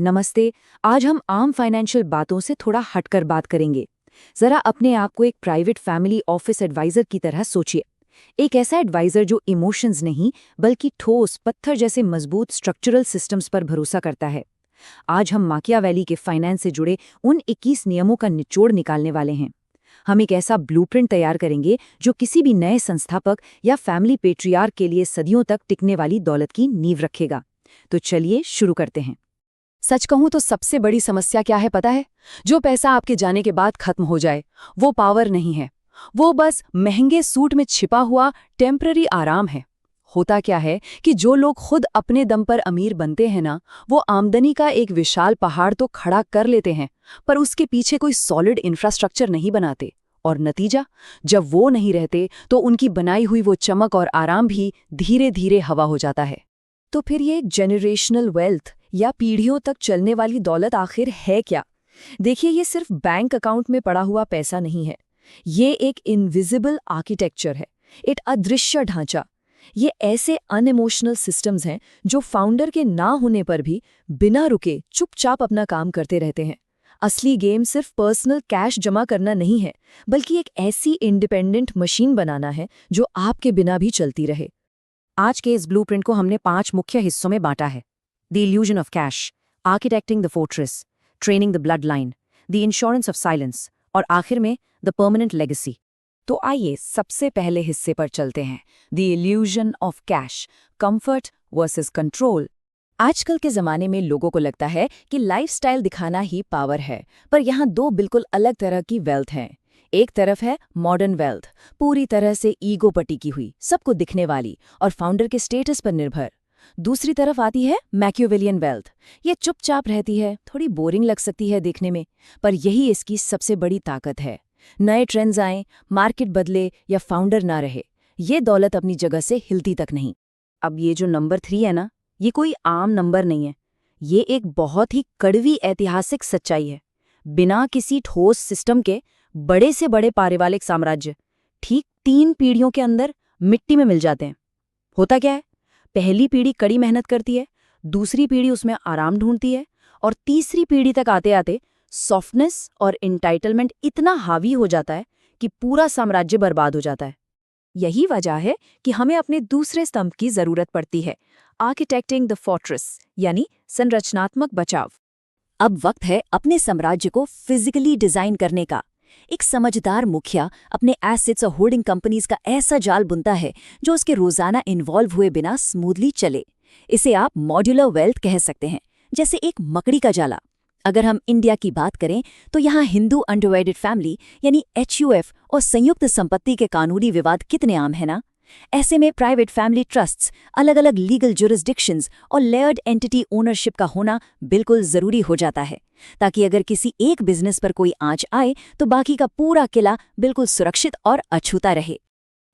नमस्ते। आज हम आम फाइनेंशियल बातों से थोड़ा हटकर बात करेंगे। जरा अपने आप को एक प्राइवेट फैमिली ऑफिस एडवाइजर की तरह सोचिए। एक ऐसा एडवाइजर जो इमोशंस नहीं बल्कि ठोस पत्थर जैसे मजबूत स्ट्रक्चरल सिस्टम्स पर भरोसा करता है। आज हम माकियावेली के फाइनेंस से जुड़े उन 21 नियमों का निचोड़ निकालने वाले हैं। हम एक ऐसा ब्लूप्रिंट तैयार करेंगे जो किसी भी नए संस्थापक या फैमिली पेट्रियार्क के लिए सदियों तक टिकने वाली दौलत की नींव रखेगा। तो चलिए शुरू करते हैं। सच कहूं तो सबसे बड़ी समस्या क्या है पता है? जो पैसा आपके जाने के बाद खत्म हो जाए, वो पावर नहीं है। वो बस महंगे सूट में छिपा हुआ टेम्पररी आराम है। होता क्या है कि जो लोग खुद अपने दम पर अमीर बनते हैं ना, वो आमदनी का एक विशाल पहाड़ तो खड़ा कर लेते हैं, पर उसके पीछे कोई सॉलिड इंफ्रास्ट्रक्चर नहीं बनाते। और नतीजा, जब वो नहीं रहते तो उनकी बनाई हुई वो चमक और आराम भी धीरे धीरे हवा हो जाता है। तो फिर ये जेनरेशनल वेल्थ या पीढ़ियों तक चलने वाली दौलत आखिर है क्या? देखिए, ये सिर्फ बैंक अकाउंट में पड़ा हुआ पैसा नहीं है। ये एक इनविजिबल आर्किटेक्चर है, एक अदृश्य ढांचा। ये ऐसे अनइमोशनल सिस्टम्स हैं जो फाउंडर के ना होने पर भी बिना रुके चुपचाप अपना काम करते रहते हैं। असली गेम सिर्फ पर्सनल कैश जमा करना नहीं है, बल्कि एक ऐसी इंडिपेंडेंट मशीन बनाना है जो आपके बिना भी चलती रहे। आज के इस ब्लूप्रिंट को हमने 5 मुख्य हिस्सों में बांटा है: the illusion of cash, architecting the fortress, training the blood line, the insurance of silence और आखिर में द परमानेंट लेगेसी। तो आइए सबसे पहले हिस्से पर चलते हैं, the illusion of cash, comfort versus control. आजकल के ज़माने में लोगों को लगता है कि लाइफस्टाइल दिखाना ही पावर है, पर यहाँ 2 बिल्कुल अलग तरह की वेल्थ हैं। एक तरफ है मॉडर्न वेल्थ, पूरी तरह से ईगो पर टिकी हुई, सबको दिखने वाली और फाउंडर के स्टेटस पर निर्भर। दूसरी तरफ आती है मैकियावेलियन वेल्थ। ये चुपचाप रहती है, थोड़ी बोरिंग लग सकती है देखने में, पर यही इसकी सबसे बड़ी ताकत है। नए ट्रेंड्स आएं, मार्केट बदले या फाउंडर ना रहे, ये दौलत अपनी जगह से हिलती तक नहीं। अब ये जो नंबर 3 है ना, ये कोई आम नंबर नहीं है। ये एक बहुत ही कड़वी ऐतिहासिक सच्चाई है। बिना किसी ठोस सिस्टम के बड़े से बड़े पारिवारिक साम्राज्य ठीक 3 पीढ़ियों के अंदर मिट्टी में मिल जाते हैं। होता क्या है, पहली पीढ़ी कड़ी मेहनत करती है, दूसरी पीढ़ी उसमें आराम ढूंढती है और तीसरी पीढ़ी तक आते आते सॉफ्टनेस और इंटाइटलमेंट इतना हावी हो जाता है कि पूरा साम्राज्य बर्बाद हो जाता है। यही वजह है कि हमें अपने दूसरे स्तंभ की जरूरत पड़ती है, आर्किटेक्टिंग द फोर्ट्रेस, यानी संरचनात्मक बचाव। अब वक्त है अपने साम्राज्य को फिजिकली डिजाइन करने का। एक समझदार मुखिया अपने एसेट्स और होल्डिंग कंपनीज का ऐसा जाल बुनता है जो उसके रोजाना इन्वॉल्व हुए बिना स्मूथली चले। इसे आप मॉड्यूलर वेल्थ कह सकते हैं, जैसे एक मकड़ी का जाला। अगर हम इंडिया की बात करें तो यहाँ हिंदू अनडिवाइडेड फैमिली यानी HUF और संयुक्त संपत्ति के कानूनी विवाद कितने आम है ना। ऐसे में प्राइवेट फैमिली ट्रस्ट्स, अलग अलग लीगल जुरिस्डिक्शंस और लेयर्ड एंटिटी ओनरशिप का होना बिल्कुल जरूरी हो जाता है, ताकि अगर किसी एक बिजनेस पर कोई आंच आए तो बाकी का पूरा किला बिल्कुल सुरक्षित और अछूता रहे।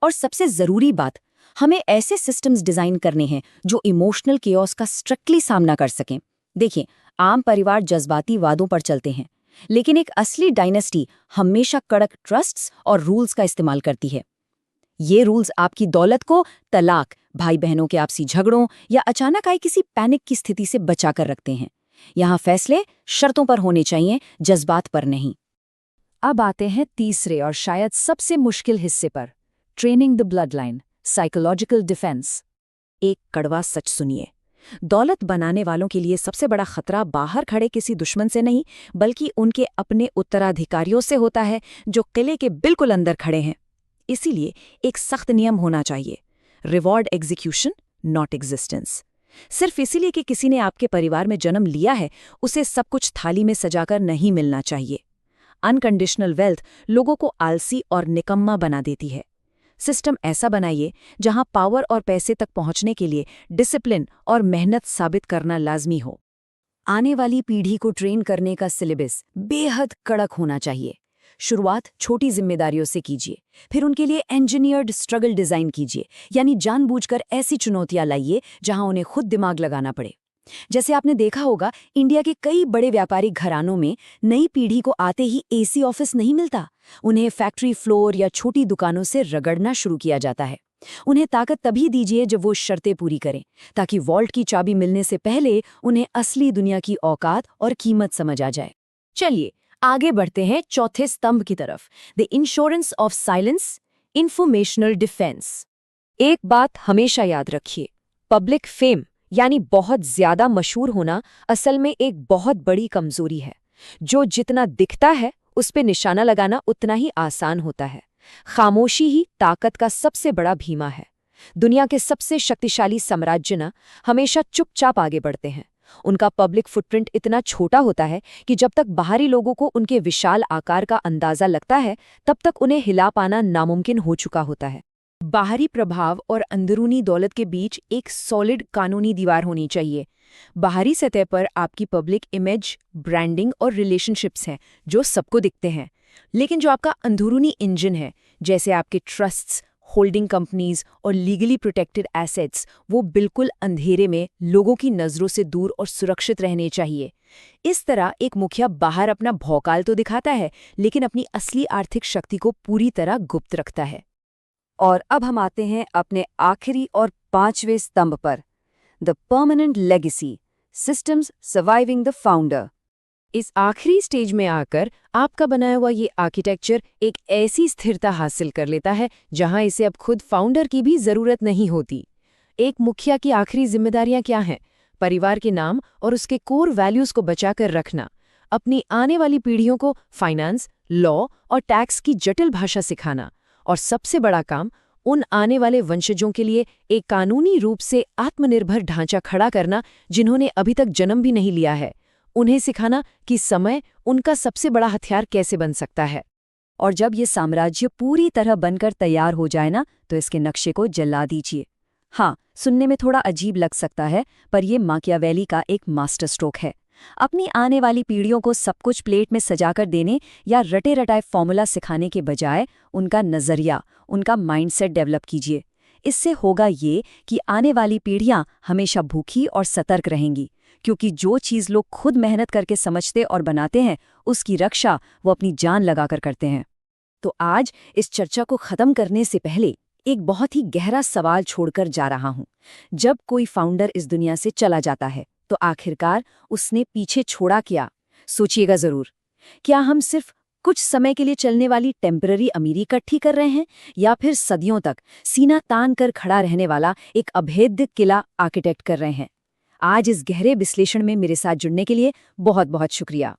और सबसे जरूरी बात, हमें ऐसे सिस्टम्स डिजाइन करने हैं जो इमोशनल केओस का स्ट्रिक्टली सामना कर सकें। देखिए, आम परिवार जज्बाती वादों पर चलते हैं, लेकिन एक असली डायनेस्टी हमेशा कड़क ट्रस्ट्स और रूल्स का इस्तेमाल करती है। ये रूल्स आपकी दौलत को तलाक, भाई बहनों के आपसी झगड़ों या अचानक आई किसी पैनिक की स्थिति से बचा कर रखते हैं। यहाँ फैसले शर्तों पर होने चाहिए, जज्बात पर नहीं। अब आते हैं तीसरे और शायद सबसे मुश्किल हिस्से पर, training the blood line, psychological defence. एक कड़वा सच सुनिए, दौलत बनाने वालों के लिए सबसे बड़ा खतरा बाहर खड़े किसी दुश्मन से नहीं, बल्कि उनके अपने उत्तराधिकारियों से होता है, जो किले के बिल्कुल अंदर खड़े हैं। इसीलिए एक सख्त नियम होना चाहिए, रिवॉर्ड एग्जीक्यूशन नॉट एग्जिस्टेंस। सिर्फ इसीलिए कि किसी ने आपके परिवार में जन्म लिया है, उसे सब कुछ थाली में सजाकर नहीं मिलना चाहिए। अनकंडीशनल वेल्थ लोगों को आलसी और निकम्मा बना देती है। सिस्टम ऐसा बनाइए जहां पावर और पैसे तक पहुंचने के लिए डिसिप्लिन और मेहनत साबित करना लाजमी हो। आने वाली पीढ़ी को ट्रेन करने का सिलेबस बेहद कड़क होना चाहिए। शुरुआत छोटी जिम्मेदारियों से कीजिए, फिर उनके लिए इंजीनियर्ड स्ट्रगल डिजाइन कीजिए, यानी जानबूझकर ऐसी चुनौतियां लाइए जहां उन्हें खुद दिमाग लगाना पड़े। जैसे आपने देखा होगा, इंडिया के कई बड़े व्यापारिक घरानों में नई पीढ़ी को आते ही AC ऑफिस नहीं मिलता, उन्हें फैक्ट्री फ्लोर या छोटी दुकानों से रगड़ना शुरू किया जाता है। उन्हें ताकत तभी दीजिए जब वो शर्तें पूरी करें, ताकि वॉल्ट की चाबी मिलने से पहले उन्हें असली दुनिया की औकात और कीमत समझ आ जाए। चलिए आगे बढ़ते हैं चौथे स्तंभ की तरफ, the insurance of silence, informational defence. एक बात हमेशा याद रखिए, पब्लिक फेम यानी बहुत ज्यादा मशहूर होना असल में एक बहुत बड़ी कमजोरी है। जो जितना दिखता है उस पे निशाना लगाना उतना ही आसान होता है। खामोशी ही ताकत का सबसे बड़ा भीमा है। दुनिया के सबसे शक्तिशाली साम्राज्य ना हमेशा चुपचाप आगे बढ़ते हैं। उनका पब्लिक फुटप्रिंट इतना छोटा होता है कि जब तक बाहरी लोगों को उनके विशाल आकार का अंदाजा लगता है, तब तक उन्हें हिला पाना नामुमकिन हो चुका होता है। बाहरी प्रभाव और अंदरूनी दौलत के बीच एक सॉलिड कानूनी दीवार होनी चाहिए। बाहरी सतह पर आपकी पब्लिक इमेज, ब्रांडिंग और रिलेशनशिप्स हैं जो सबको दिखते हैं, लेकिन जो आपका अंदरूनी इंजन है, जैसे आपके ट्रस्ट्स, होल्डिंग कंपनीज और लीगली प्रोटेक्टेड एसेट्स, वो बिल्कुल अंधेरे में लोगों की नज़रों से दूर और सुरक्षित रहने चाहिए। इस तरह एक मुखिया बाहर अपना भौकाल तो दिखाता है, लेकिन अपनी असली आर्थिक शक्ति को पूरी तरह गुप्त रखता है। और अब हम आते हैं अपने आखिरी और पांचवें स्तंभ पर, the permanent legacy, systems surviving the founder. इस आखिरी स्टेज में आकर आपका बनाया हुआ ये आर्किटेक्चर एक ऐसी स्थिरता हासिल कर लेता है जहां इसे अब खुद फाउंडर की भी जरूरत नहीं होती। एक मुखिया की आखिरी जिम्मेदारियां क्या हैं? परिवार के नाम और उसके कोर वैल्यूज को बचाकर रखना, अपनी आने वाली पीढ़ियों को फाइनेंस, लॉ और टैक्स की जटिल भाषा सिखाना, और सबसे बड़ा काम उन आने वाले वंशजों के लिए एक कानूनी रूप से आत्मनिर्भर ढांचा खड़ा करना जिन्होंने अभी तक जन्म भी नहीं लिया है। उन्हें सिखाना कि समय उनका सबसे बड़ा हथियार कैसे बन सकता है। और जब ये साम्राज्य पूरी तरह बनकर तैयार हो जाए ना, तो इसके नक्शे को जला दीजिए। हाँ, सुनने में थोड़ा अजीब लग सकता है, पर यह माकियावेली का एक मास्टर स्ट्रोक है। अपनी आने वाली पीढ़ियों को सब कुछ प्लेट में सजाकर देने या रटे रटाए फॉर्मूला सिखाने के बजाय उनका नज़रिया, उनका माइंडसेट डेवलप कीजिए। इससे होगा ये कि आने वाली पीढ़ियां हमेशा भूखी और सतर्क रहेंगी, क्योंकि जो चीज़ लोग खुद मेहनत करके समझते और बनाते हैं, उसकी रक्षा वो अपनी जान लगाकर करते हैं। तो आज इस चर्चा को ख़त्म करने से पहले एक बहुत ही गहरा सवाल छोड़कर जा रहा हूं। जब कोई फाउंडर इस दुनिया से चला जाता है, तो आखिरकार उसने पीछे छोड़ा क्या? सोचिएगा ज़रूर। क्या हम सिर्फ कुछ समय के लिए चलने वाली टेम्पररी अमीरी इकट्ठी कर रहे हैं, या फिर सदियों तक सीना तान कर खड़ा रहने वाला एक अभेद्य किला आर्किटेक्ट कर रहे हैं? आज इस गहरे विश्लेषण में मेरे साथ जुड़ने के लिए बहुत बहुत शुक्रिया।